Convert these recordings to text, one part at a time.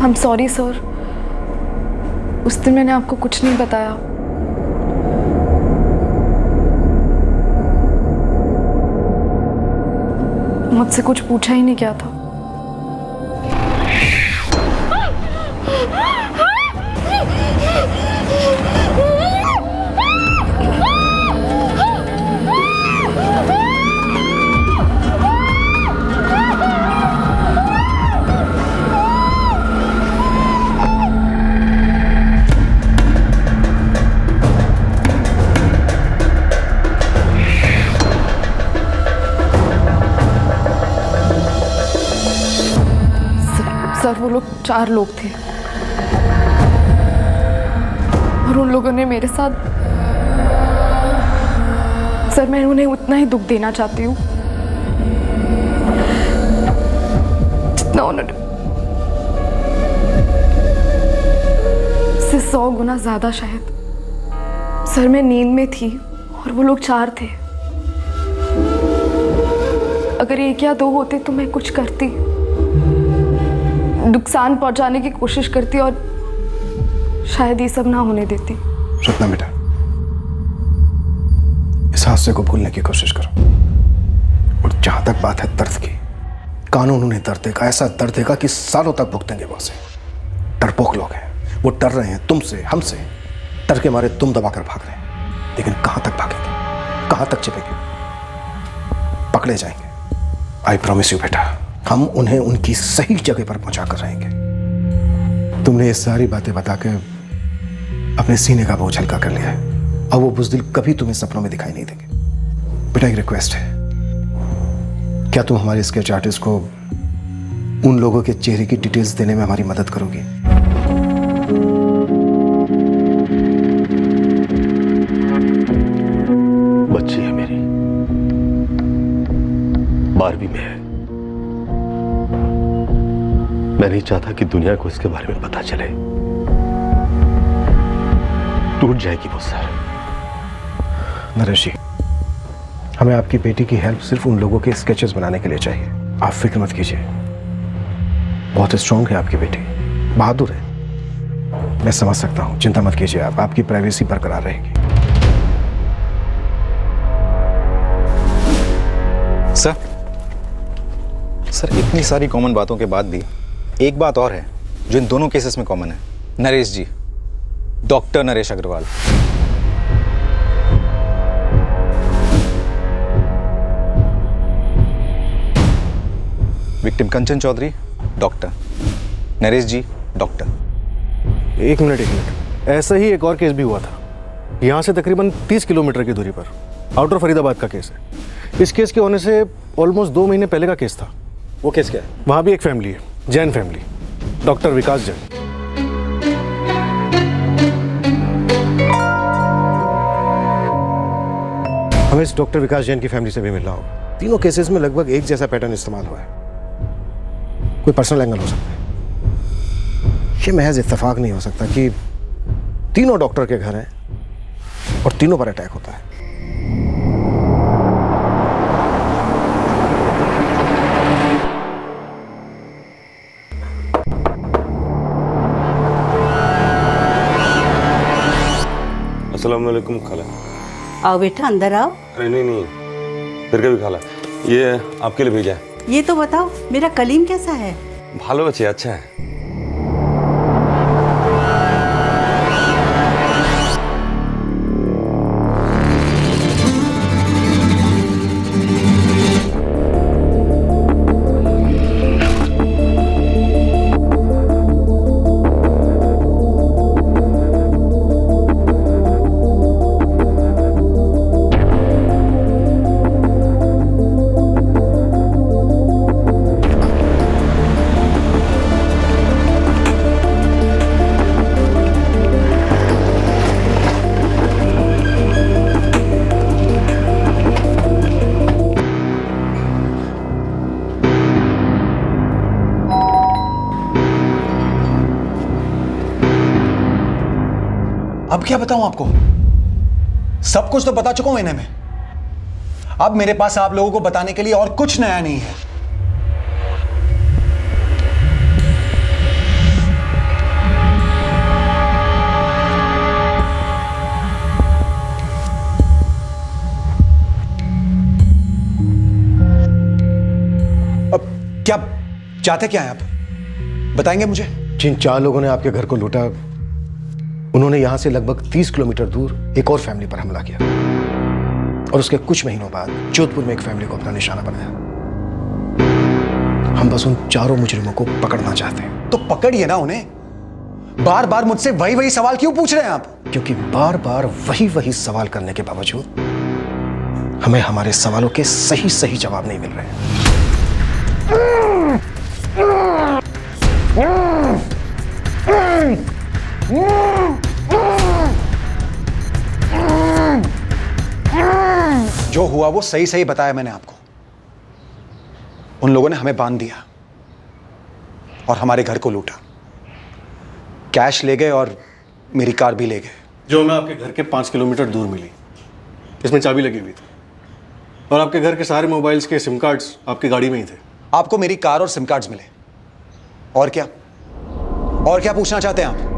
I'm sorry sir, उस दिन मैंने आपको कुछ नहीं बताया। मुझसे कुछ पूछा ही नहीं क्या था। सर वो लोग 4 लोग थे और उन लोगों ने मेरे साथ, सर मैं उन्हें उतना ही दुख देना चाहती हूँ जितना उन्होंने, इससे 100 गुना ज्यादा शायद। सर मैं नींद में थी और वो लोग 4 थे। अगर 1 या 2 होते तो मैं कुछ करती, नुकसान पहुंचाने की कोशिश करती और शायद ये सब ना होने देती। रत्ना बेटा, इस हादसे को भूलने की कोशिश करो। और जहां तक बात है दर्द की, कानून उन्हें दर्द देगा, ऐसा दर्द देगा कि सालों तक भुगतेंगे वो उसे। डरपोक लोग हैं, वो डर रहे हैं तुमसे, हमसे। डर के मारे तुम दबाकर भाग रहे हैं, लेकिन कहां तक भागेंगे, कहां तक छिपेंगे? पकड़े जाएंगे। आई प्रॉमिस यू बेटा, हम उन्हें उनकी सही जगह पर पहुंचा कर रहेंगे। तुमने ये सारी बातें बता के अपने सीने का बोझ हल्का कर लिया है। अब वो बुज़दिल कभी तुम्हें सपनों में दिखाई नहीं देंगे। बेटा एक रिक्वेस्ट है, क्या तुम हमारे स्केच आर्टिस्ट को उन लोगों के चेहरे की डिटेल्स देने में हमारी मदद करोगी? बच्ची है मेरी, 12वीं में है। मैं नहीं चाहता कि दुनिया को इसके बारे में पता चले। टूट जाएगी वो सर। नरेश जी, हमें आपकी बेटी की हेल्प सिर्फ उन लोगों के स्केचेस बनाने के लिए चाहिए। आप फिक्र मत कीजिए, बहुत स्ट्रांग है आपकी बेटी, बहादुर है। मैं समझ सकता हूं, चिंता मत कीजिए आप, आपकी प्राइवेसी बरकरार रहेगी। सर इतनी सारी कॉमन बातों के बाद भी एक बात और है जो इन दोनों केसेस में कॉमन है। नरेश जी, डॉक्टर नरेश अग्रवाल। विक्टिम कंचन चौधरी, डॉक्टर। नरेश जी, डॉक्टर। एक मिनट, ऐसा ही एक और केस भी हुआ था, यहाँ से तकरीबन 30 किलोमीटर की दूरी पर। आउटर फरीदाबाद का केस है। इस केस के होने से ऑलमोस्ट 2 महीने पहले का केस था। वो केस क्या है? वहाँ भी एक फैमिली है, जैन फैमिली, डॉक्टर विकास जैन। हमें इस डॉक्टर विकास जैन की फैमिली से भी मिलना होगा। तीनों केसेस में लगभग एक जैसा पैटर्न इस्तेमाल हुआ है। कोई पर्सनल एंगल हो सकता है। ये महज इत्तेफाक नहीं हो सकता कि तीनों डॉक्टर के घर हैं और तीनों पर अटैक होता है। अस्सलाम वालेकुम खाला। आओ बेटा, अंदर आओ। अरे नहीं, फिर कभी खाला, ये आपके लिए भेजा है। ये तो बताओ मेरा कलीम कैसा है? भालो अच्छे, अच्छा है। अब क्या बताऊं आपको? सब कुछ तो बता चुका हूं इन्हें मैं। अब मेरे पास आप लोगों को बताने के लिए और कुछ नया नहीं है। क्या चाहते क्या हैं आप? बताएंगे मुझे? जिन 4 लोगों ने आपके घर को लूटा, उन्होंने यहां से लगभग 30 किलोमीटर दूर एक और फैमिली पर हमला किया और उसके कुछ महीनों बाद जोधपुर में एक फैमिली को अपना निशाना बनाया। हम बस उन 4 मुजरिमों को पकड़ना चाहते हैं। तो पकड़िए ना उन्हें। बार बार मुझसे वही सवाल क्यों पूछ रहे हैं आप? क्योंकि बार बार वही सवाल करने के बावजूद हमें हमारे सवालों के सही जवाब नहीं मिल रहे हैं। जो हुआ वो सही बताया मैंने आपको। उन लोगों ने हमें बांध दिया और हमारे घर को लूटा, कैश ले गए और मेरी कार भी ले गए। जो हमें आपके घर के 5 किलोमीटर दूर मिली, इसमें चाबी लगी हुई थी और आपके घर के सारे मोबाइल्स के सिम कार्ड्स आपकी गाड़ी में ही थे। आपको मेरी कार और सिम कार्ड्स मिले, और क्या पूछना चाहते हैं आप?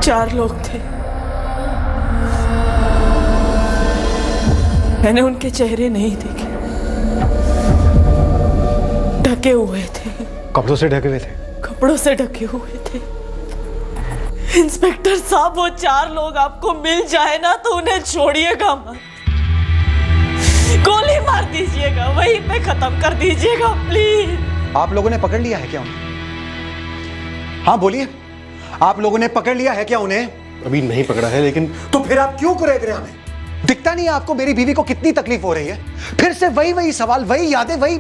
चार लोग थे। मैंने उनके चेहरे नहीं देखे, ढके हुए थे। कपड़ों से ढके हुए थे? कपड़ों से ढके हुए थे। इंस्पेक्टर साहब, वो 4 लोग आपको मिल जाए ना तो उन्हें छोड़िएगा मत, गोली मार दीजिएगा, वहीं पे खत्म कर दीजिएगा प्लीज। आप लोगों ने पकड़ लिया है क्या उन्हें? हाँ बोलिए, आप लोगों ने पकड़ लिया है क्या उन्हें? अभी नहीं पकड़ा है, लेकिन तो फिर आप क्यों करे हमें? दिखता नहीं है आपको मेरी बीवी को कितनी तकलीफ हो रही है? फिर से वही सवाल, वही यादें, वही।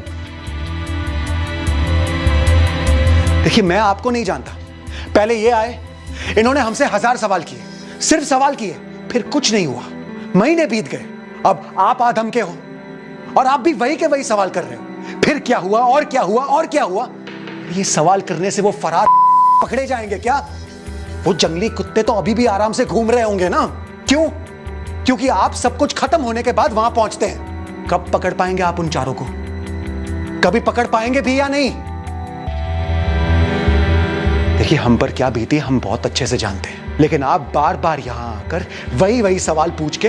देखिए, मैं आपको नहीं जानता। पहले ये आए, इन्होंने हमसे 1000 सवाल किए, सिर्फ सवाल किए, फिर कुछ नहीं हुआ। महीने बीत गए, अब आप आधम के हो और आप भी वही के वही सवाल कर रहे हो। फिर क्या हुआ और क्या हुआ और क्या हुआ? ये सवाल करने से वो फरार पकड़े जाएंगे क्या? वो जंगली कुत्ते तो अभी भी आराम से घूम रहे होंगे ना? क्यों? क्योंकि आप सब कुछ खत्म होने के बाद वहां पहुंचते हैं। कब पकड़ पाएंगे आप उन 4 को? कभी पकड़ पाएंगे भी या नहीं? देखिए, हम पर क्या बीती हम बहुत अच्छे से जानते हैं, लेकिन आप बार बार यहां आकर वही सवाल पूछ के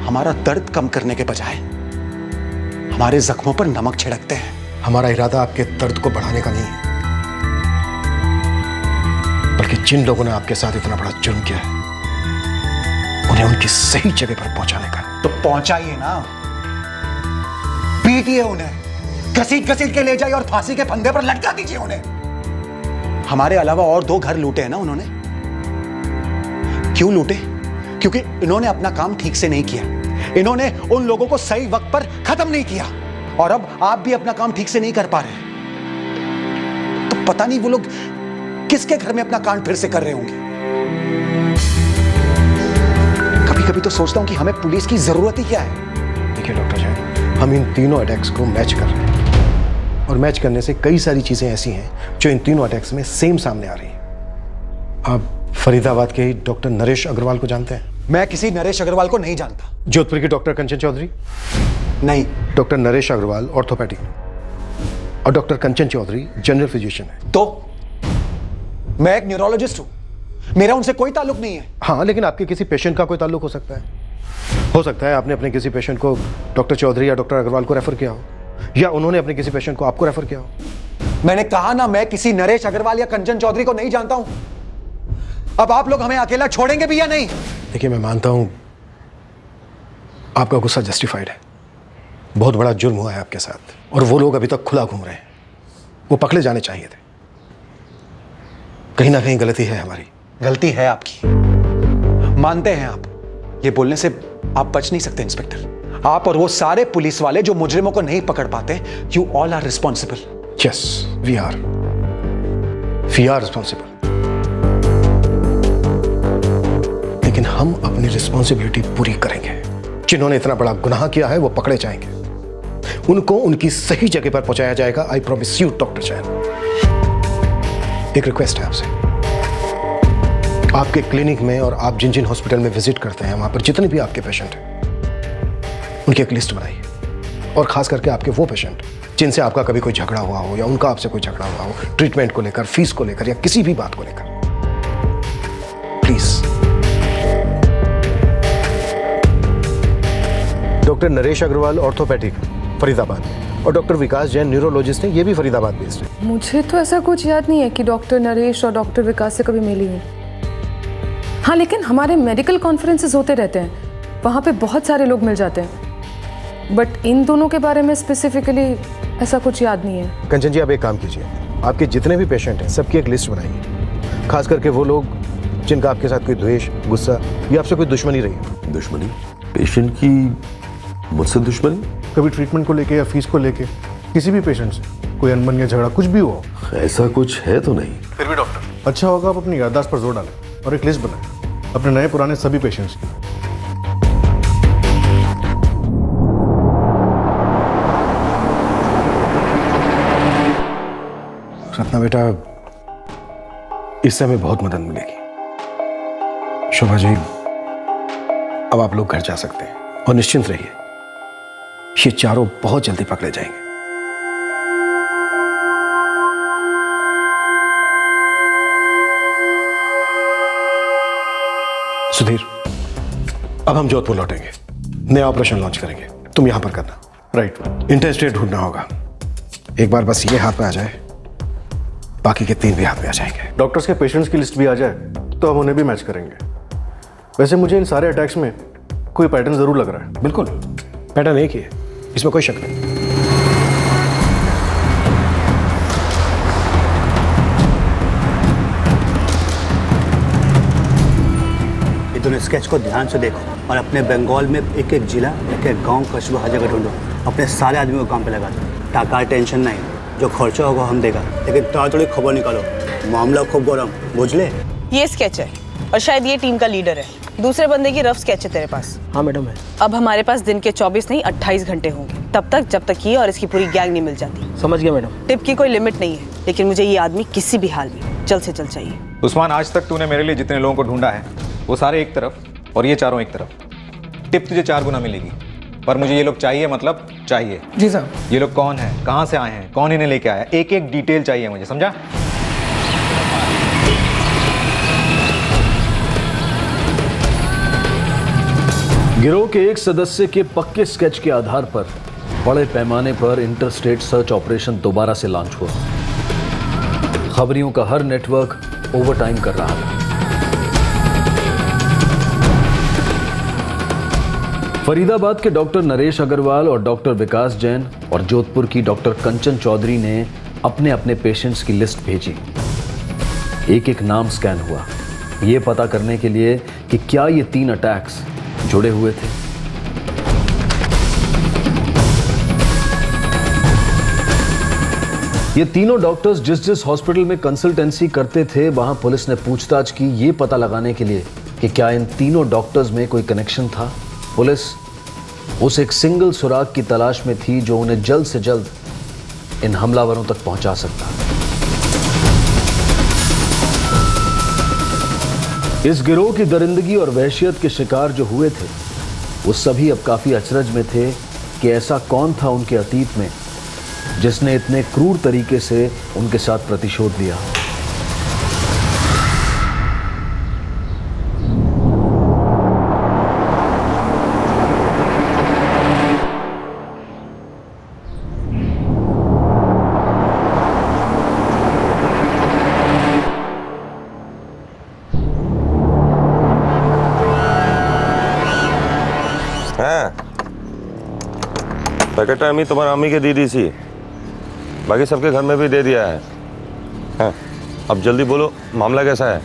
हमारा दर्द कम करने के बजाय हमारे जख्मों पर नमक छिड़कते हैं। हमारा इरादा आपके दर्द को बढ़ाने का नहीं है, बल्कि जिन लोगों ने आपके साथ इतना बड़ा जुर्म किया है उन्हें उनकी सही जगह पर पहुंचाने का। तो पहुंचाइए ना, पीटिए उन्हें, घसीट के ले जाइए और फांसी के फंदे पर लटका दीजिए उन्हें। हमारे अलावा और 2 घर लूटे हैं ना उन्होंने। क्यों लूटे? क्योंकि इन्होंने अपना काम ठीक से नहीं किया, इन्होंने उन लोगों को सही वक्त पर खत्म नहीं किया, और अब आप भी अपना काम ठीक से नहीं कर पा रहे। तो पता नहीं वो लोग किसके घर में अपना कांड फिर से कर रहे होंगे। कभी कभी तो सोचता हूं कि हमें पुलिस की जरूरत ही क्या है। देखिए डॉक्टर जैन, हम इन तीनों अटैक्स को मैच कर रहे हैं, और मैच करने से कई सारी चीजें ऐसी हैं जो इन तीनों अटैक्स में सेम सामने आ रही हैं। आप फरीदाबाद के डॉक्टर नरेश अग्रवाल को जानते हैं? मैं किसी नरेश अग्रवाल को नहीं जानता। जोधपुर के डॉक्टर कंचन चौधरी? नहीं। डॉक्टर नरेश अग्रवाल ऑर्थोपेडिक और डॉक्टर कंचन चौधरी जनरल फिजिशियन है। तो मैं एक न्यूरोलॉजिस्ट हूं, मेरा उनसे कोई ताल्लुक नहीं है। हाँ, लेकिन आपके किसी पेशेंट का कोई ताल्लुक हो सकता है। हो सकता है आपने अपने किसी पेशेंट को डॉक्टर चौधरी या डॉक्टर अग्रवाल को रेफर किया हो, या उन्होंने अपने किसी पेशेंट को आपको रेफर किया हो। मैंने कहा ना, मैं किसी नरेश अग्रवाल या कंचन चौधरी को नहीं जानता हूं। अब आप लोग हमें अकेला छोड़ेंगे भी या नहीं? देखिए, मैं मानता हूं आपका गुस्सा जस्टिफाइड है। बहुत बड़ा जुर्म हुआ है आपके साथ, और वो लोग अभी तक खुला घूम रहे हैं। वो पकड़े जाने चाहिए थे। कहीं ना कहीं गलती है हमारी। गलती है आपकी, मानते हैं आप। ये बोलने से आप बच नहीं सकते इंस्पेक्टर। आप और वो सारे पुलिस वाले जो मुजरिमों को नहीं पकड़ पाते, you all are responsible. Yes, we are responsible. लेकिन हम अपनी रिस्पॉन्सिबिलिटी पूरी करेंगे। जिन्होंने इतना बड़ा गुनाह किया है वो पकड़े जाएंगे, उनको उनकी सही जगह पर पहुंचाया जाएगा। I promise you doctor Jain. एक रिक्वेस्ट है आपसे, आपके क्लिनिक में और आप जिन जिन हॉस्पिटल में विजिट करते हैं वहां पर जितने भी आपके पेशेंट हैं उनकी एक लिस्ट बनाइए, और खास करके आपके वो पेशेंट जिनसे आपका कभी कोई झगड़ा हुआ हो या उनका आपसे कोई झगड़ा हुआ हो, ट्रीटमेंट को लेकर, फीस को लेकर या किसी भी बात को लेकर। Please. Doctor Naresh Agarwal orthopaedic Faridabad, और डॉक्टर विकास जैन न्यूरोलॉजिस्ट हैं, ये भी फरीदाबाद बेस्ड है। मुझे तो ऐसा कुछ याद नहीं है कि डॉक्टर नरेश और डॉक्टर विकास से कभी मिली हूँ। हाँ, लेकिन हमारे मेडिकल कॉन्फ्रेंसेस होते रहते हैं, वहाँ पे बहुत सारे लोग मिल जाते हैं, बट इन दोनों के बारे में स्पेसिफिकली ऐसा कुछ याद नहीं है। कंचन जी, आप एक काम कीजिए, आपके जितने भी पेशेंट हैं सबकी एक लिस्ट बनाइए, खास करके वो लोग जिनका आपके साथ कोई द्वेष, गुस्सा या आपसे कोई दुश्मनी रही है। दुश्मनी? पेशेंट की मुझसे दुश्मनी? कभी ट्रीटमेंट को लेके या फीस को लेके किसी भी पेशेंट से कोई अनबन या झगड़ा कुछ भी हो। ऐसा कुछ है तो नहीं। फिर भी डॉक्टर, अच्छा होगा आप अपनी याददाश्त पर जोर डालें और एक लिस्ट बनाएं अपने नए पुराने सभी पेशेंट्स की। रत्ना बेटा, इससे हमें बहुत मदद मिलेगी। शोभा जी, अब आप लोग घर जा सकते हैं और निश्चिंत रहिए, ये चारों बहुत जल्दी पकड़े जाएंगे। सुधीर, अब हम जोधपुर लौटेंगे, नया ऑपरेशन लॉन्च करेंगे। तुम यहां पर करना। राइट। इंटरेस्टेड ढूंढना होगा। एक बार बस ये हाथ में आ जाए, बाकी के 3 भी हाथ में आ जाएंगे। डॉक्टर्स के पेशेंट्स की लिस्ट भी आ जाए तो हम उन्हें भी मैच करेंगे। वैसे मुझे इन सारे अटैक्स में कोई पैटर्न जरूर लग रहा है। बिल्कुल, पैटर्न एक ही है, इसमें कोई शक नहीं। ये दोनों स्केच को ध्यान से देखो और अपने बंगाल में एक एक जिला, एक एक गांव, कस्बा, हर जगह ढूंढो। अपने सारे आदमी को काम पे लगा दो। टाका टेंशन नहीं, जो खर्चा होगा हम देगा, लेकिन ताड़ाताड़ी खबर निकालो, मामला खूब गरम, बुझले? ये स्केच है और शायद ये टीम का लीडर है। दूसरे बंदे की रफ स्केच है तेरे पास? हाँ मैडम है। अब हमारे पास दिन के 24 नहीं 28 घंटे होंगे, तब तक जब तक ये और इसकी पूरी गैंग नहीं मिल जाती। समझ गया मैडम। टिप की कोई लिमिट नहीं है, लेकिन मुझे ये आदमी किसी भी हाल में जल्द से जल्द चाहिए। उस्मान, आज तक तूने मेरे लिए जितने लोगों को ढूंढा है वो सारे एक तरफ और ये चारों एक तरफ। टिप तुझे 4 गुना मिलेगी, पर मुझे ये लोग चाहिए, मतलब चाहिए। जी साहब। ये लोग कौन है, कहाँ से आए हैं, कौन इन्हें लेके आया, एक एक डिटेल चाहिए मुझे, समझा? गिरोह के एक सदस्य के पक्के स्केच के आधार पर बड़े पैमाने पर इंटरस्टेट सर्च ऑपरेशन दोबारा से लॉन्च हुआ। खबरियों का हर नेटवर्क ओवरटाइम कर रहा था। फरीदाबाद के डॉक्टर नरेश अग्रवाल और डॉक्टर विकास जैन और जोधपुर की डॉक्टर कंचन चौधरी ने अपने अपने पेशेंट्स की लिस्ट भेजी। एक एक नाम स्कैन हुआ, यह पता करने के लिए कि क्या ये 3 अटैक्स जुड़े हुए थे। ये तीनों डॉक्टर्स जिस जिस हॉस्पिटल में कंसल्टेंसी करते थे, वहां पुलिस ने पूछताछ की, ये पता लगाने के लिए कि क्या इन तीनों डॉक्टर्स में कोई कनेक्शन था। पुलिस उस एक सिंगल सुराग की तलाश में थी जो उन्हें जल्द से जल्द इन हमलावरों तक पहुंचा सकता। इस गिरोह की दरिंदगी और वहशियत के शिकार जो हुए थे, वो सभी अब काफी अचरज में थे कि ऐसा कौन था उनके अतीत में जिसने इतने क्रूर तरीके से उनके साथ प्रतिशोध लिया। पैकेट अम्मी तुम्हारा अम्मी के दीदी सी, बाकी सबके घर में भी दे दिया है। हाँ, अब जल्दी बोलो, मामला कैसा है?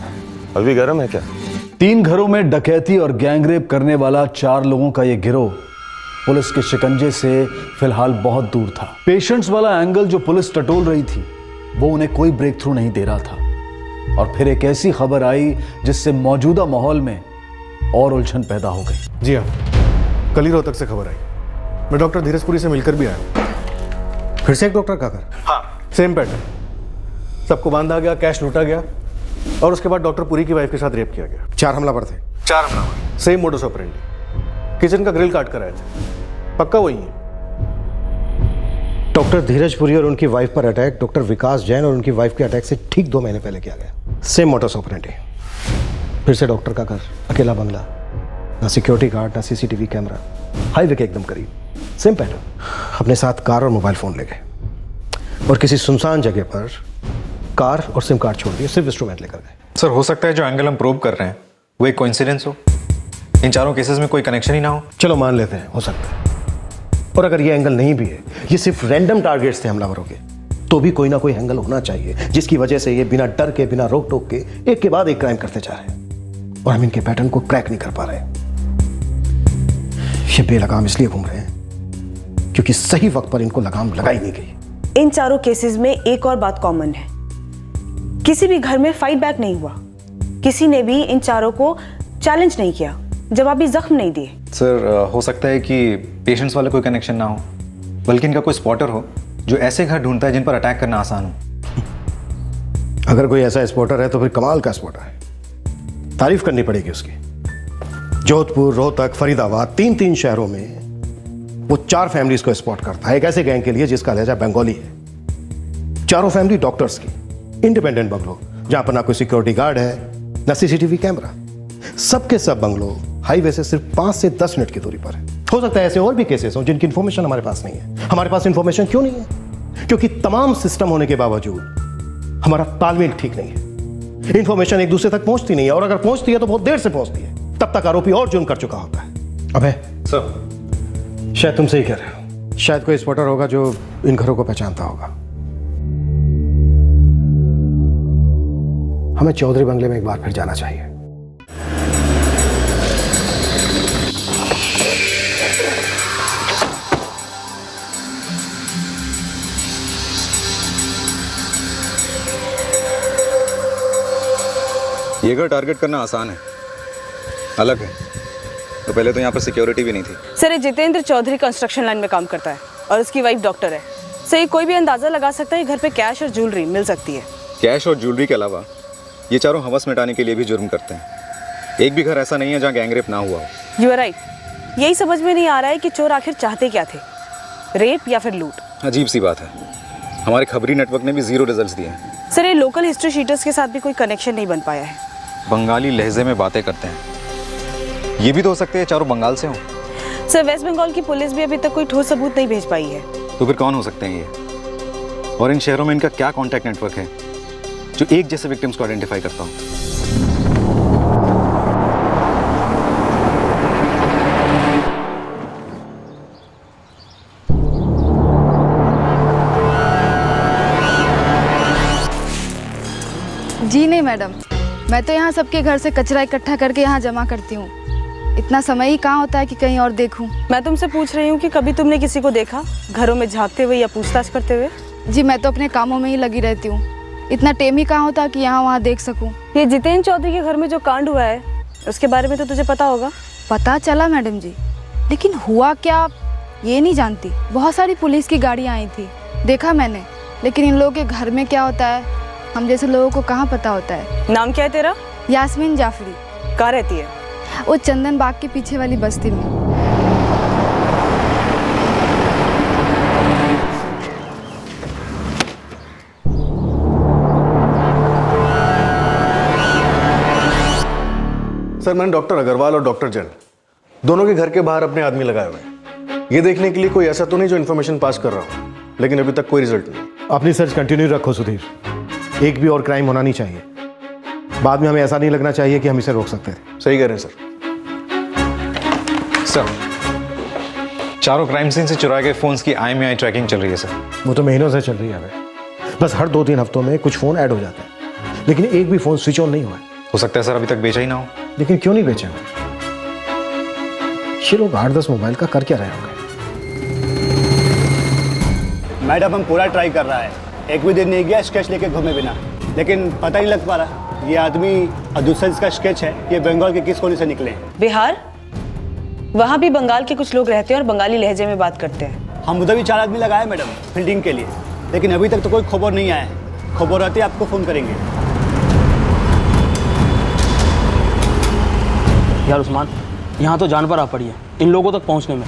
अभी गर्म है क्या? 3 घरों में डकैती और गैंगरेप करने वाला 4 लोगों का यह गिरोह पुलिस के शिकंजे से फिलहाल बहुत दूर था। पेशेंट्स वाला एंगल जो पुलिस टटोल रही थी वो उन्हें कोई ब्रेक थ्रू नहीं दे रहा था। और फिर एक ऐसी खबर आई जिससे मौजूदा माहौल में और उलझन पैदा हो गई। जी हाँ, कल ही रोहतक से खबर आई। मैं डॉक्टर धीरजपुरी से मिलकर भी आया। फिर से एक डॉक्टर का घर? हाँ, सेम पैटर्न। सबको बांधा गया, कैश लूटा गया और उसके बाद डॉक्टर पुरी की वाइफ के साथ रेप किया गया। 4 हमलावर थे। 4 हमलावर, सेम मोडस ऑपरेंडी। किचन का ग्रिल काट कर आए थे, पक्का वही है। डॉक्टर धीरजपुरी और उनकी वाइफ पर अटैक डॉक्टर विकास जैन और उनकी वाइफ के अटैक से ठीक 2 महीने पहले किया गया। Same modus operandi. फिर से डॉक्टर का घर, अकेला बंगला, ना सिक्योरिटी गार्ड ना सीसीटीवी कैमरा, हाईवे के एकदम करीब, सेम पैटर्न। अपने साथ कार और मोबाइल फोन ले गए और किसी सुनसान जगह पर कार और सिम कार्ड छोड़ दिए, सिर्फ इंस्ट्रूमेंट लेकर गए। सर, हो सकता है जो एंगल हम प्रूव कर रहे हैं वो एक कोइंसिडेंस हो, इन चारों केसेस में कोई कनेक्शन ही ना हो। चलो मान लेते हैं, हो सकता है। और अगर ये एंगल नहीं भी है, ये सिर्फ रैंडम टारगेट्स थे हमलावरों के, तो भी कोई ना कोई एंगल होना चाहिए जिसकी वजह से ये बिना डर के, बिना रोक टोक के एक के बाद एक क्राइम करते जा रहे हैं और हम इनके पैटर्न को क्रैक नहीं कर पा रहे। ये बेलगाम इसलिए घूम रहे हैं क्योंकि सही वक्त पर इनको लगाम लगाई नहीं गई। इन चारों केसेस में एक और बात कॉमन है, किसी भी घर में फाइट बैक नहीं हुआ, किसी ने भी इन चारों को चैलेंज नहीं किया, जवाबी जख्म नहीं दिए। सर, हो सकता है कि पेशेंट्स वाला कोई कनेक्शन ना हो, बल्कि इनका कोई स्पॉटर हो जो ऐसे घर ढूंढता है जिन पर अटैक करना आसान हो। अगर कोई ऐसा स्पॉटर है तो फिर कमाल का स्पॉटर है, तारीफ करनी पड़ेगी उसकी। जोधपुर, रोहतक, फरीदाबाद, 3 शहरों में वो 4 फैमिलीज को स्पॉट करता है, एक ऐसे गैंग के लिए जिसका लहजा बंगाली है। चारों फैमिली डॉक्टर्स की, इंडिपेंडेंट बंगलो जहां पर ना कोई सिक्योरिटी गार्ड है ना सीसीटीवी कैमरा, सबके सब बंगलो हाईवे से सिर्फ 5 से 10 मिनट की दूरी पर है। हो सकता है ऐसे और भी केसेस हों जिनकी इंफॉर्मेशन हमारे पास नहीं है। हमारे पास इंफॉर्मेशन क्यों नहीं है? क्योंकि तमाम सिस्टम होने के बावजूद हमारा तालमेल ठीक नहीं है, इंफॉर्मेशन एक दूसरे तक पहुंचती नहीं है, और अगर पहुंचती है तो बहुत देर से पहुंचती है, तब तक आरोपी और जुर्म कर चुका होता है। अबे सर, शायद तुम सही कह रहे हो, शायद कोई स्पॉटर होगा जो इन घरों को पहचानता होगा। हमें चौधरी बंगले में एक बार फिर जाना चाहिए। ये घर टारगेट करना आसान है, अलग है तो पहले तो यहाँ पर सिक्योरिटी भी नहीं थी। सर, ये जितेंद्र चौधरी कंस्ट्रक्शन लाइन में काम करता है और उसकी वाइफ डॉक्टर है। सर, ये कोई भी अंदाजा लगा सकता है घर पे कैश और ज्वेलरी मिल सकती है। कैश और ज्वेलरी के अलावा ये चारों हवस मिटाने के लिए भी जुर्म करते हैं। एक भी घर ऐसा नहीं है जहाँ गैंगरेप ना हुआ हो। You are right. यही समझ में नहीं आ रहा है कि चोर आखिर चाहते क्या थे, रेप या फिर लूट। अजीब सी बात है, हमारे खबरी नेटवर्क ने भी 0 रिजल्ट्स दिए हैं। सर, ये लोकल हिस्ट्री शीटर्स के साथ भी कोई कनेक्शन नहीं बन पाया है। बंगाली लहजे में बातें करते हैं, ये भी तो हो सकते हैं चारों बंगाल से हों। सर, वेस्ट बंगाल की पुलिस भी अभी तक कोई ठोस सबूत नहीं भेज पाई है। तो फिर कौन हो सकते हैं ये? और इन शहरों में इनका क्या कॉन्टैक्ट नेटवर्क है जो एक जैसे विक्टिम्स को आइडेंटिफाई करता हो? जी नहीं मैडम, मैं तो यहाँ सबके घर से कचरा इकट्ठा करके यहाँ जमा करती हूँ। इतना समय ही कहाँ होता है कि कहीं और देखूँ। मैं तुमसे पूछ रही हूँ कि कभी तुमने किसी को देखा घरों में झांकते हुए या पूछताछ करते हुए? जी, मैं तो अपने कामों में ही लगी रहती हूँ, इतना टेम ही कहाँ होता कि यहाँ वहाँ देख सकूँ। ये जितेंद्र चौधरी के घर में जो कांड हुआ है उसके बारे में तो तुझे पता होगा? पता चला मैडम जी, लेकिन हुआ क्या ये नहीं जानती। बहुत सारी पुलिस की गाड़ियाँ आई थी, देखा मैंने, लेकिन इन लोगों के घर में क्या होता है हम जैसे लोगों को कहाँ पता होता है। नाम क्या है तेरा? यास्मीन जाफरी। कहाँ रहती है? वो चंदन बाग के पीछे वाली बस्ती में। सर, मैंने डॉक्टर अग्रवाल और डॉक्टर जैन दोनों के घर के बाहर अपने आदमी लगाए हुए हैं, ये देखने के लिए कोई ऐसा तो नहीं जो इन्फॉर्मेशन पास कर रहा हूँ, लेकिन अभी तक कोई रिजल्ट नहीं। अपनी सर्च कंटिन्यू रखो सुधीर, एक भी और क्राइम होना नहीं चाहिए। बाद में हमें ऐसा नहीं लगना चाहिए कि हम इसे रोक सकते थे। सही कह रहे हैं सर। सर, चारों क्राइम सीन से चुराए गए फोन्स की IMEI ट्रैकिंग चल रही है सर। वो तो महीनों से चल रही है हमें, बस हर 2-3 हफ्तों में कुछ फ़ोन ऐड हो जाते हैं, लेकिन एक भी फ़ोन स्विच ऑन नहीं हुआ है। हो सकता है सर अभी तक बेचा ही ना हो। लेकिन क्यों नहीं बेचा? ये लोग 8-10 मोबाइल का कर क्या रहे होंगे? मैडम हम पूरा ट्राई कर रहा है, एक भी दिन नहीं गया स्केच लेके घूमे बिना, लेकिन पता नहीं लग पा रहा ये आदमी और दूसरा जिसका स्केच है ये बंगाल के किस कोने से निकले हैं। बिहार, वहाँ भी बंगाल के कुछ लोग रहते हैं और बंगाली लहजे में बात करते हैं। हम उधर भी 4 आदमी लगाए मैडम फील्डिंग के लिए, लेकिन अभी तक तो कोई खबर नहीं आया है। खबर आती है आपको फ़ोन करेंगे। यार उस्मान, यहाँ तो जान पर आ पड़ी है इन लोगों तक पहुँचने में।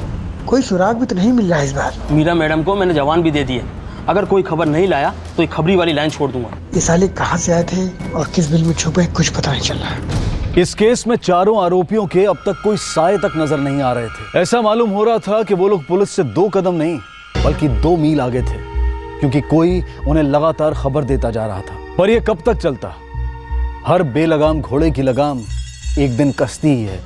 कोई सुराग भी तो नहीं मिल रहा है इस बार। मीरा मैडम को मैंने जवान भी दे दी है, अगर कोई खबर नहीं लाया तो एक खबरी वाली लाइन छोड़ दूंगा। ये साले कहाँ से आए थे और किस बिल में छुपे कुछ पता नहीं चल रहा है। इस केस में चारों आरोपियों के अब तक कोई साए तक नजर नहीं आ रहे थे। ऐसा मालूम हो रहा था कि वो लोग पुलिस से 2 कदम नहीं बल्कि 2 मील आगे थे, क्योंकि कोई उन्हें लगातार खबर देता जा रहा था। पर यह कब तक चलता? हर बेलगाम घोड़े की लगाम एक दिन कसती ही है।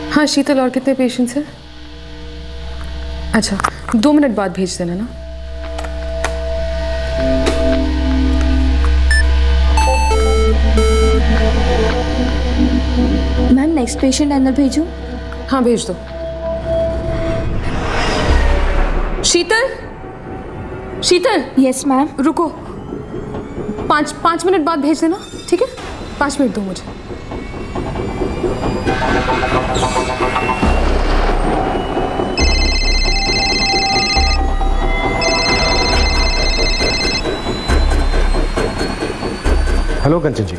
हाँ शीतल, और कितने पेशेंट्स हैं? अच्छा 2 मिनट बाद भेज देना ना। मैम नेक्स्ट पेशेंट अंदर भेजूं? हाँ भेज दो। शीतल, शीतल। Yes ma'am. रुको, 5 मिनट बाद भेज देना, ठीक है? 5 मिनट दो मुझे। हेलो कंचन जी।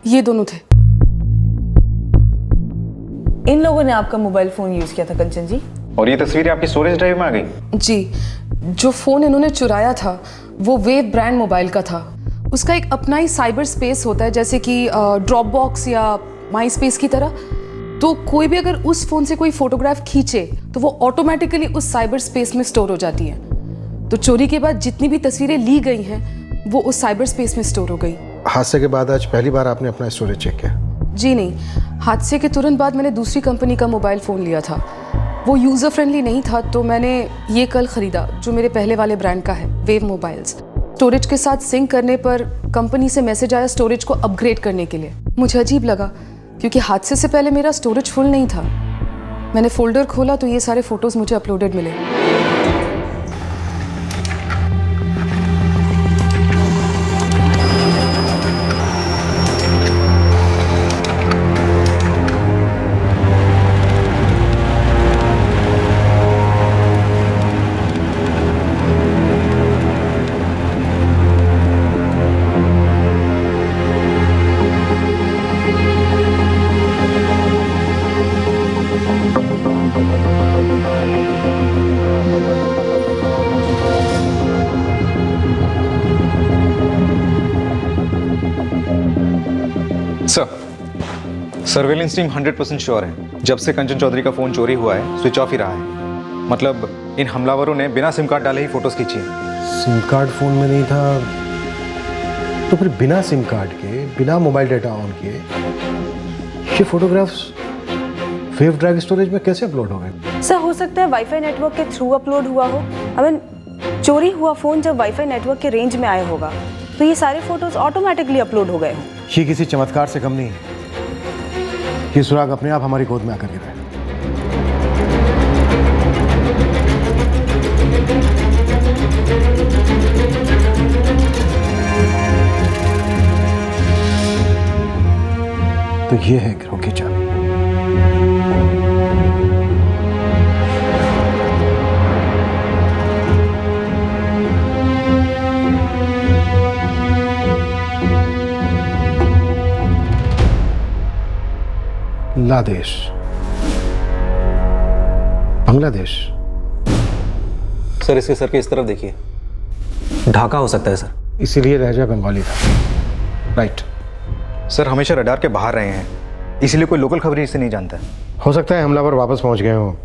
ये दोनों थे। इन लोगों ने आपका मोबाइल फोन यूज किया था कंचन जी? और ये तस्वीरें आपकी स्टोरेज ड्राइव में आ गई? जी, जो फोन इन्होंने चुराया था वो वेव ब्रांड मोबाइल का था। उसका एक अपना ही साइबर स्पेस होता है, जैसे कि ड्रॉप बॉक्स या माई स्पेस की तरह। तो कोई भी अगर उस फोन से कोई फोटोग्राफ खींचे तो वो ऑटोमेटिकली उस साइबर स्पेस में स्टोर हो जाती है। तो चोरी के बाद जितनी भी तस्वीरें ली गई हैं वो उस साइबर स्पेस में स्टोर हो गई। हादसे के बाद आज पहली बार आपने अपना स्टोरेज चेक किया? जी नहीं, हादसे के तुरंत बाद मैंने दूसरी कंपनी का मोबाइल फ़ोन लिया था। वो यूज़र फ्रेंडली नहीं था, तो मैंने ये कल ख़रीदा जो मेरे पहले वाले ब्रांड का है, वेव मोबाइल्स। स्टोरेज के साथ सिंक करने पर कंपनी से मैसेज आया स्टोरेज को अपग्रेड करने के लिए। मुझे अजीब लगा क्योंकि हादसे से पहले मेरा स्टोरेज फुल नहीं था। मैंने फोल्डर खोला तो ये सारे फ़ोटोज़ मुझे अपलोडेड मिले। सर, सर्वेलेंस टीम 100% श्योर है, जब से कंचन चौधरी का फोन चोरी हुआ है स्विच ऑफ ही रहा है। मतलब इन हमलावरों ने बिना सिम कार्ड डाले ही फोटोज खींची हैं। सिम कार्ड फोन में नहीं था तो फिर बिना सिम कार्ड के, बिना मोबाइल डेटा ऑन किए ये फोटोग्राफ्स वेव ड्राइव स्टोरेज में कैसे अपलोड हो गए? सर हो सकता है वाईफाई नेटवर्क के थ्रू अपलोड हुआ हो। आई मीन चोरी हुआ फोन जब वाईफाई नेटवर्क के रेंज में आया होगा तो ये सारे फोटोज ऑटोमेटिकली अपलोड हो गए हों। ये किसी चमत्कार से कम नहीं है। ये सुराग अपने आप हमारी गोद में आकर गिरा है। तो ये है गिरोह की चाबी। लादेश, बांग्लादेश। सर इसके सर के इस तरफ देखिए, ढाका हो सकता है सर। इसीलिए लहजा बंगाली था। राइट। सर हमेशा रडार के बाहर रहे हैं, इसीलिए कोई लोकल खबर इसे नहीं जानता। हो सकता है हमलावर वापस पहुंच गए हो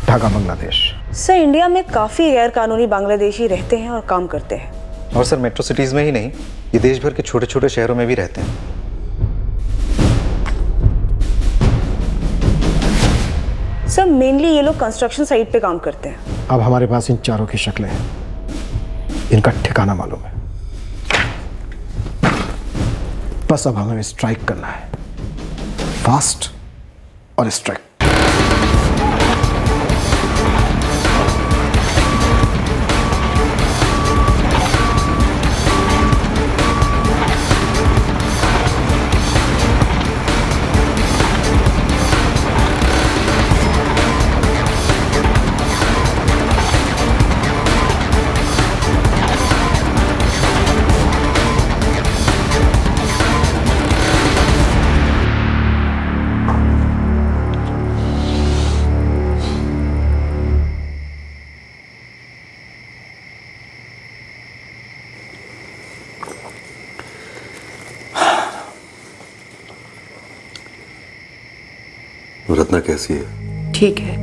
ढाका, बांग्लादेश। सर इंडिया में काफी गैर कानूनी बांग्लादेशी रहते हैं और काम करते हैं। और सर मेट्रो सिटीज में ही नहीं, ये देश भर के छोटे छोटे शहरों में भी रहते हैं। सर मेनली ये लोग कंस्ट्रक्शन साइट पे काम करते हैं। अब हमारे पास इन चारों की शक्लें हैं, इनका ठिकाना मालूम है। बस अब हमें स्ट्राइक करना है, फास्ट और स्ट्राइक। रत्ना कैसी है? ठीक है,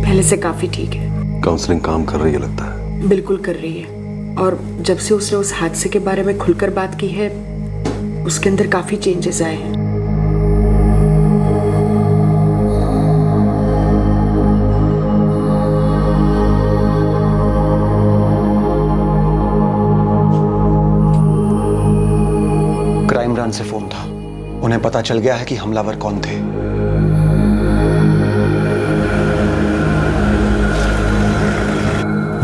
पहले से काफी ठीक है। काउंसलिंग काम कर रही है लगता है। बिल्कुल कर रही है, और जब से उसने उस हादसे के बारे में खुलकर बात की है उसके अंदर काफी चेंजेस आए हैं। क्राइम ब्रांच से फोन था, उन्हें पता चल गया है कि हमलावर कौन थे।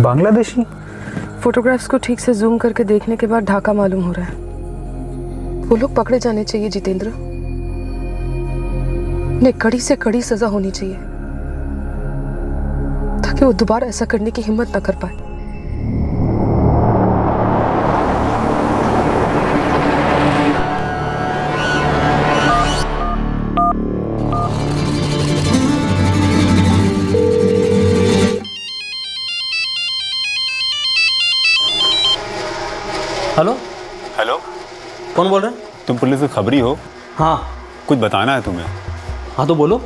बांग्लादेशी? फोटोग्राफ्स को ठीक से जूम करके देखने के बाद ढाका मालूम हो रहा है। वो लोग पकड़े जाने चाहिए जितेंद्र, उन्हें कड़ी से कड़ी सजा होनी चाहिए ताकि वो दोबारा ऐसा करने की हिम्मत न कर पाए। हेलो हेलो, कौन बोल रहे हैं? तुम पुलिस से खबरी हो? हाँ कुछ बताना है तुम्हें। हाँ तो बोलो।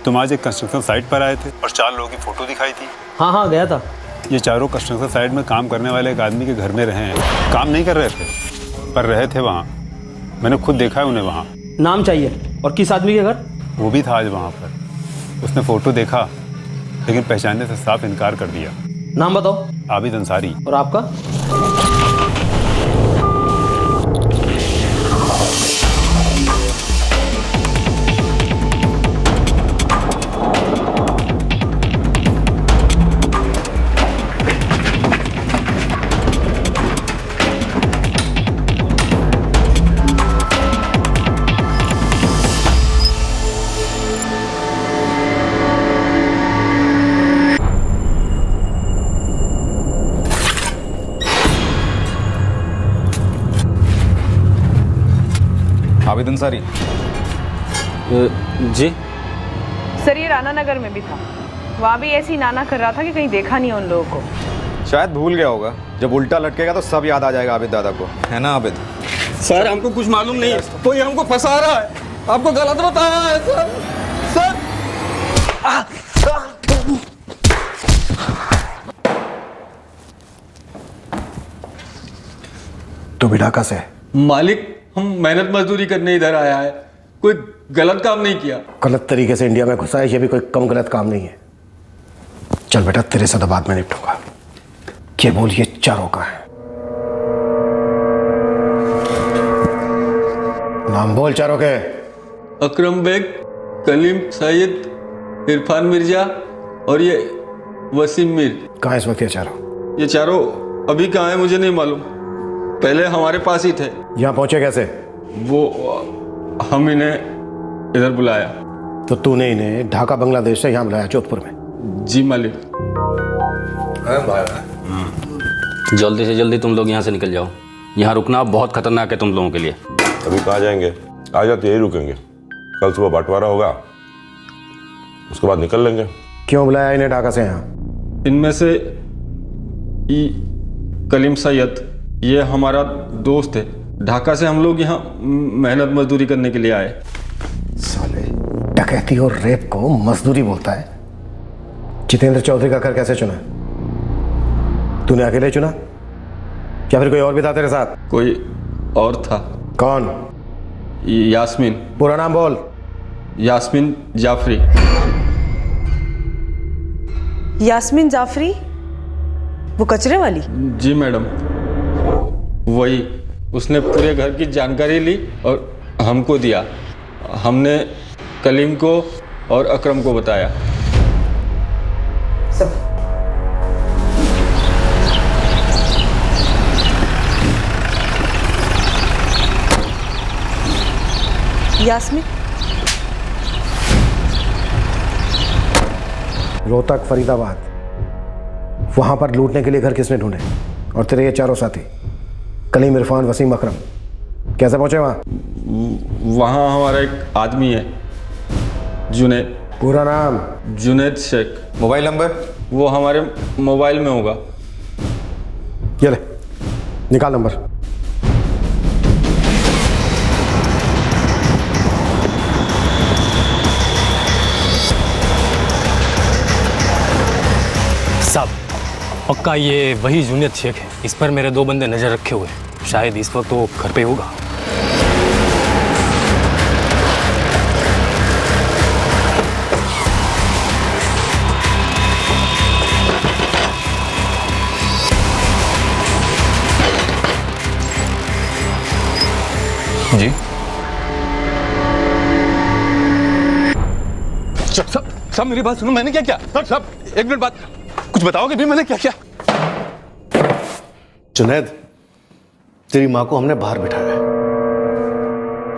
तुम आज एक कंस्ट्रक्शन साइट पर आए थे और 4 लोगों की फोटो दिखाई थी। हाँ हाँ गया था। ये चारों कंस्ट्रक्शन साइट में काम करने वाले एक आदमी के घर में रहे हैं। काम नहीं कर रहे थे पर रहे थे वहाँ। मैंने खुद देखा है उन्हें वहाँ। नाम चाहिए और किस आदमी के घर? वो भी था आज वहाँ पर। उसने फोटो देखा लेकिन पहचानने से साफ इनकार कर दिया। नाम बताओ। आबिद अंसारी। और आपका? आबिद अंसारी। जी सर ये राना नगर में भी था, वहाँ भी ऐसी नाना कर रहा था कि कहीं देखा नहीं उन लोगों को। शायद भूल गया होगा, जब उल्टा लटकेगा तो सब याद आ जाएगा आबिद दादा को, है ना आबिद? सर हमको कुछ मालूम नहीं है, कोई हमको फंसा रहा है, आपको गलत बताया है सर। सर तू भी ढाका से है? मालिक, हम मेहनत मजदूरी करने इधर आया है, कोई गलत काम नहीं किया। गलत तरीके से इंडिया में घुसा है, ये भी कोई कम गलत काम नहीं है। चल बेटा, तेरे से तो बाद में निपटूंगा। ये बोल, ये चारों का है? नाम बोल चारों के। अकरम बेग, कलीम सैयद, इरफान मिर्जा और ये वसीम मीर। कहाँ है इस वक्त ये चारों? ये चारों अभी कहाँ है मुझे नहीं मालूम, पहले हमारे पास ही थे। यहाँ पहुंचे कैसे? वो हम इन्हें इधर बुलाया। तो तूने इन्हें ढाका बांग्लादेश से यहाँ बुलाया जोधपुर में? जी मालिक। जल्दी से जल्दी तुम लोग यहाँ से निकल जाओ, यहाँ रुकना बहुत खतरनाक है तुम लोगों के लिए। अभी कहाँ जाएंगे? आज रात यही रुकेंगे, कल सुबह बंटवारा होगा, उसके बाद निकल लेंगे। क्यों बुलाया इन्हें ढाका से यहाँ? इनमें से कलीम सैयद, ये हमारा दोस्त है। ढाका से हम लोग यहाँ मेहनत मजदूरी करने के लिए आए। साले, डकैती और रेप को मजदूरी बोलता है? जितेंद्र चौधरी का घर कैसे चुना? तूने अकेले चुना या फिर कोई और भी था तेरे साथ? कोई और था। कौन? यास्मीन। पूरा नाम बोल। यास्मीन जाफरी। यास्मीन जाफरी, वो कचरे वाली? जी मैडम, वही। उसने पूरे घर की जानकारी ली और हमको दिया। हमने कलीम को और अकरम को बताया। यास्मीन? रोहतक, फरीदाबाद, वहां पर लूटने के लिए घर किसने ढूंढे? और तेरे ये चारों साथी कलीम, इरफान, वसीम, अकरम कैसे पहुंचे वहां? वहाँ हमारा एक आदमी है, जुनैद। पूरा नाम? जुनैद शेख। Mobile number? वो हमारे मोबाइल में होगा। ये ले, निकाल नंबर। साहब, पक्का ये वही जुनैद शेख है। इस पर मेरे 2 बंदे नजर रखे हुए हैं, शायद इस वक्त वो घर पे होगा। जी साहब, मेरी बात सुनो, मैंने क्या किया? साहब, एक मिनट बात, कुछ बताओगे भी मैंने क्या किया? जुनैद, तेरी माँ को हमने बाहर बिठाया है।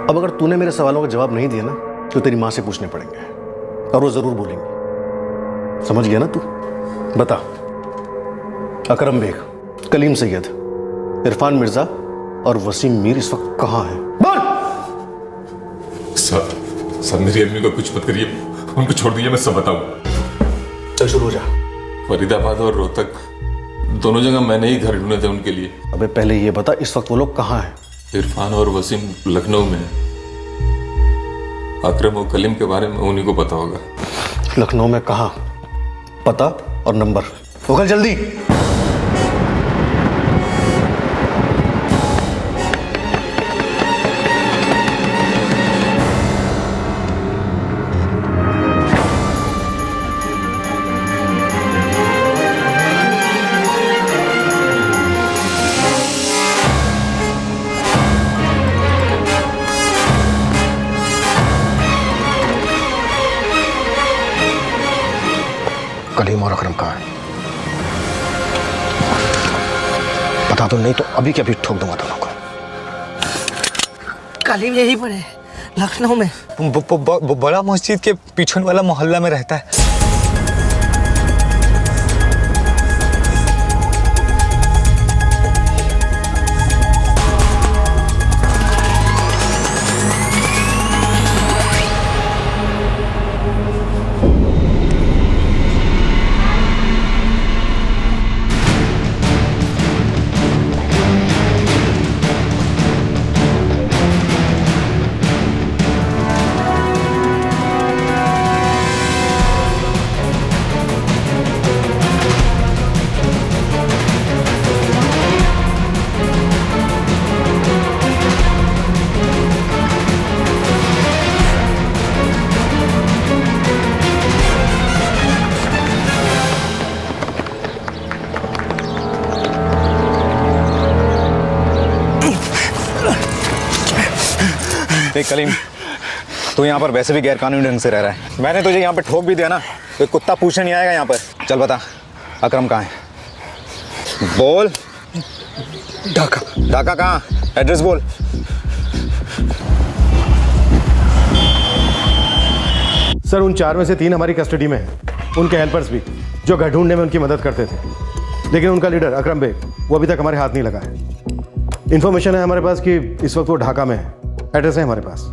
अब अगर तूने मेरे सवालों का जवाब नहीं दिया ना, तो तेरी माँ से पूछने पड़ेंगे और वो जरूर बोलेंगी। समझ गया ना तू? बता, अकरम बेग, कलीम सैयद, इरफान मिर्जा और वसीम मीर इस वक्त कहाँ हैं? बोल। सर मेरी अम्मी को कुछ मत करिए, उनको छोड़ दीजिए, मैं सब बताऊं। चल शुरू हो जा। फरीदाबाद और रोहतक दोनों जगह मैंने ही घर ढूंढे थे उनके लिए। अबे पहले ये बता, इस वक्त वो लोग कहाँ हैं? इरफान और वसीम लखनऊ में। अकरम और कलीम के बारे में उन्हीं को पता होगा। लखनऊ में कहाँ? पता और नंबर। उगल जल्दी। कलीम और अकरम कहाँ है? बता दो, नहीं तो अभी के अभी ठोक दूंगा दोनों को। कलीम यहीं पर है, लखनऊ में। बड़ा मस्जिद के पीछे वाला मोहल्ला में रहता है। देख कलीम, तू यहाँ पर वैसे भी गैर कानूनी ढंग से रह रहा है। मैंने तुझे यहाँ पर ठोक भी दिया ना, तो कुत्ता पूछने नहीं आएगा यहाँ पर। चल बता, अकरम कहाँ है? बोल। ढाका। ढाका कहाँ? एड्रेस बोल। सर उन 4 में से 3 हमारी कस्टडी में हैं, उनके हेल्पर्स भी, जो घर ढूंढने में उनकी मदद करते थे। लेकिन उनका लीडर अकरम बेग, वो अभी तक हमारे हाथ नहीं लगा है। इन्फॉर्मेशन है हमारे पास कि इस वक्त वो ढाका में है। एड्रेस है हमारे पास।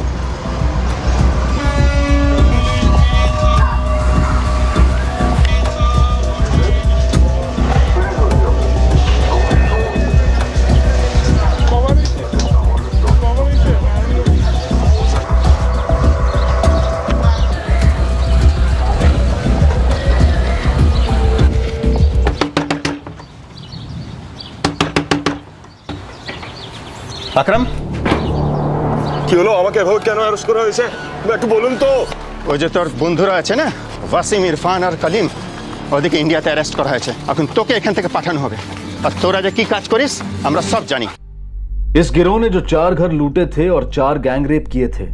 আকরাম কি হলো? আমাকে এভাবে কেন অ্যারেস্ট করা হয়েছে একটু বলুন তো। ওই যে তোর বন্ধুরা আছে না, ওয়াসিম, ইরফান আর কলিম, ওদিকে ইন্ডিয়াতে অ্যারেস্ট করা হয়েছে। এখন তোকে এখান থেকে পাঠানো হবে। আর তোরা যে কি কাজ করিস আমরা সব জানি। इस गिरोह ने जो 4 घर लूटे थे और 4 गैंग रेप किए थे,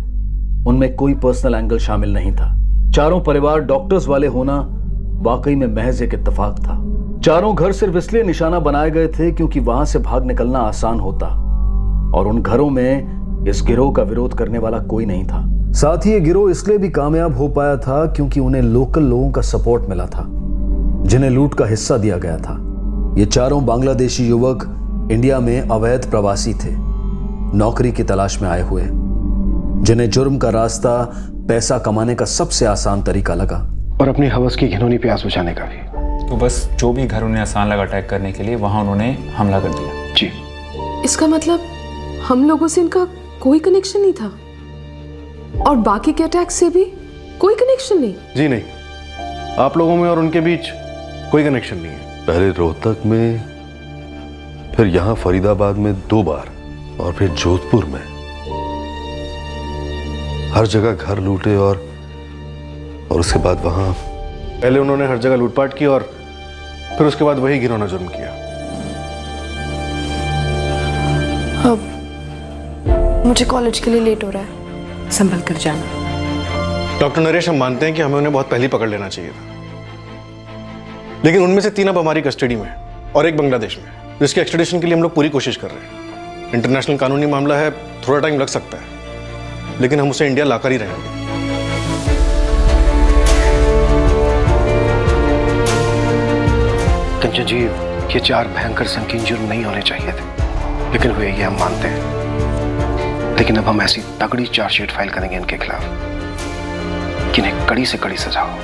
उनमें कोई पर्सनल एंगल शामिल नहीं था। चारों परिवार डॉक्टर्स वाले होना वाकई में महज एक इत्तेफाक था। चारों घर सिर्फ इसलिए निशाना बनाए गए थे क्योंकि वहां से भाग निकलना आसान होता, और उन घरों में इस गिरोह का विरोध करने वाला कोई नहीं था। साथ ही ये गिरोह इसलिए भी कामयाब हो पाया था क्योंकि उन्हें लोकल लोगों का सपोर्ट मिला था, जिन्हें लूट का हिस्सा दिया गया था। ये चारों बांग्लादेशी युवक इंडिया में अवैध प्रवासी थे, नौकरी की तलाश में आए हुए, जिन्हें जुर्म का रास्ता पैसा कमाने का सबसे आसान तरीका लगा, और अपनी हवस की घिनौनी प्यास बुझाने का भी। तो बस जो भी घर उन्हें आसान लगा अटैक करने के लिए, वहां उन्होंने हमला कर दिया। जी। इसका मतलब हम लोगों से इनका कोई कनेक्शन नहीं था, और बाकी के अटैक से भी कोई कनेक्शन नहीं? जी नहीं, आप लोगों में और उनके बीच कोई कनेक्शन नहीं है। पहले रोहतक में, फिर यहां फरीदाबाद में 2 बार, और फिर जोधपुर में। हर जगह घर लूटे, और उसके बाद वहां पहले उन्होंने हर जगह लूटपाट की, और फिर उसके बाद वही घिनौना जुर्म किया। अब मुझे कॉलेज के लिए लेट हो रहा है, संभल कर जाना। डॉक्टर नरेश, हम मानते हैं कि हमें उन्हें बहुत पहले पकड़ लेना चाहिए था, लेकिन उनमें से 3 अब हमारी कस्टडी में और 1 बांग्लादेश में, जिसके एक्सट्रेडिशन के लिए हम लोग पूरी कोशिश कर रहे हैं। इंटरनेशनल कानूनी मामला है, थोड़ा टाइम लग सकता है, लेकिन हम उसे इंडिया लाकर ही रहेंगे। कंचन जी, ये 4 भयंकर संकीर्ण जुर्म नहीं होने चाहिए थे, लेकिन हुए, ये हम मानते हैं। लेकिन अब हम ऐसी तगड़ी चार्जशीट फाइल करेंगे इनके खिलाफ कि इन्हें कड़ी से कड़ी सजा हो।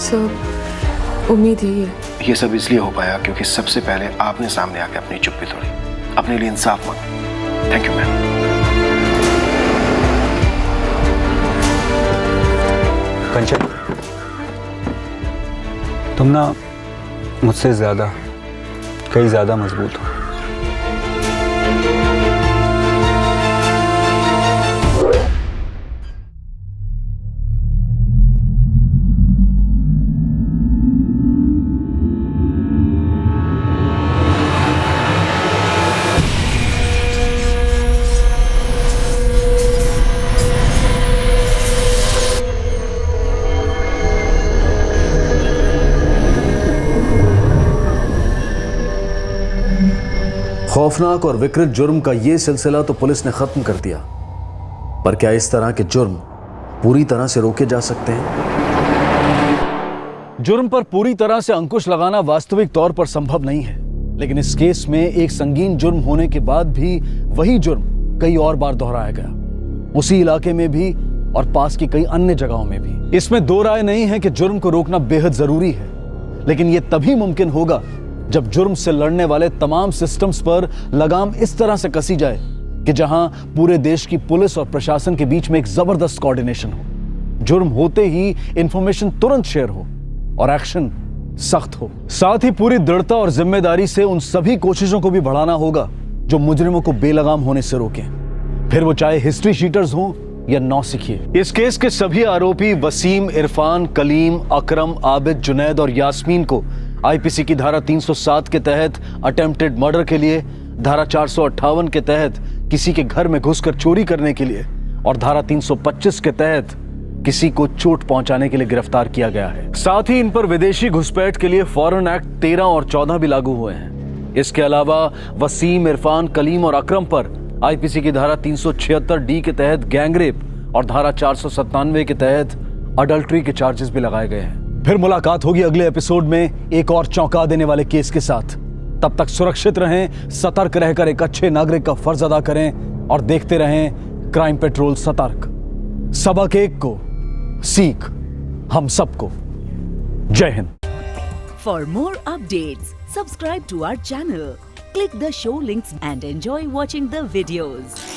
सर, उम्मीद यही है। ये सब इसलिए हो पाया क्योंकि सबसे पहले आपने सामने आके अपनी चुप्पी तोड़ी, अपने लिए इंसाफ मांगा। Thank you ma'am. कंचन, तुम ना मुझसे ज़्यादा, कई ज़्यादा मजबूत हो। खौफनाक और विकृत जुर्म का यह सिलसिला तो पुलिस ने खत्म कर दिया, पर क्या इस तरह के जुर्म पूरी तरह से रोके जा सकते हैं? जुर्म पर पूरी तरह से अंकुश लगाना वास्तविक तौर पर संभव नहीं है, लेकिन इस केस में एक संगीन जुर्म होने के बाद भी वही जुर्म कई और बार दोहराया गया, उसी इलाके में भी और पास की कई अन्य जगहों में भी। इसमें 2 राय नहीं है कि जुर्म को रोकना बेहद जरूरी है, लेकिन यह तभी मुमकिन होगा जब जुर्म से लड़ने वाले तमाम सिस्टम्स पर लगाम इस तरह से कसी जाए कि जहां पूरे देश की पुलिस और प्रशासन के बीच में एक जबरदस्त कोऑर्डिनेशन हो, जुर्म होते ही इंफॉर्मेशन तुरंत शेयर हो और एक्शन सख्त हो। साथ ही पूरी दृढ़ता और जिम्मेदारी से उन सभी कोशिशों को भी बढ़ाना होगा जो मुजरिमों को बेलगाम होने से रोकें, फिर वो चाहे हिस्ट्री शीटर्स हों या नौसिखिए। इस केस के सभी आरोपी वसीम, इरफान, कलीम, अकरम, आबिद, जुनैद और यास्मीन को आईपीसी की धारा 307 के तहत अटेम्प्टेड मर्डर के लिए, धारा 458 के तहत किसी के घर में घुसकर चोरी करने के लिए और धारा 325 के तहत किसी को चोट पहुंचाने के लिए गिरफ्तार किया गया है। साथ ही इन पर विदेशी घुसपैठ के लिए फॉरेन एक्ट 13 और 14 भी लागू हुए हैं। इसके अलावा वसीम, इरफान, कलीम और अकरम पर आईपीसी की धारा 376 डी के तहत गैंगरेप और धारा 497 के तहत अडल्ट्री के चार्जेस भी लगाए गए हैं। फिर मुलाकात होगी अगले एपिसोड में एक और चौंका देने वाले केस के साथ। तब तक सुरक्षित रहें, सतर्क रहकर एक अच्छे नागरिक का फर्ज अदा करें और देखते रहें क्राइम पेट्रोल सतर्क। सबक एक को सीख हम सबको। जय Hind. For more updates, subscribe to our channel, click the show links and enjoy watching the videos.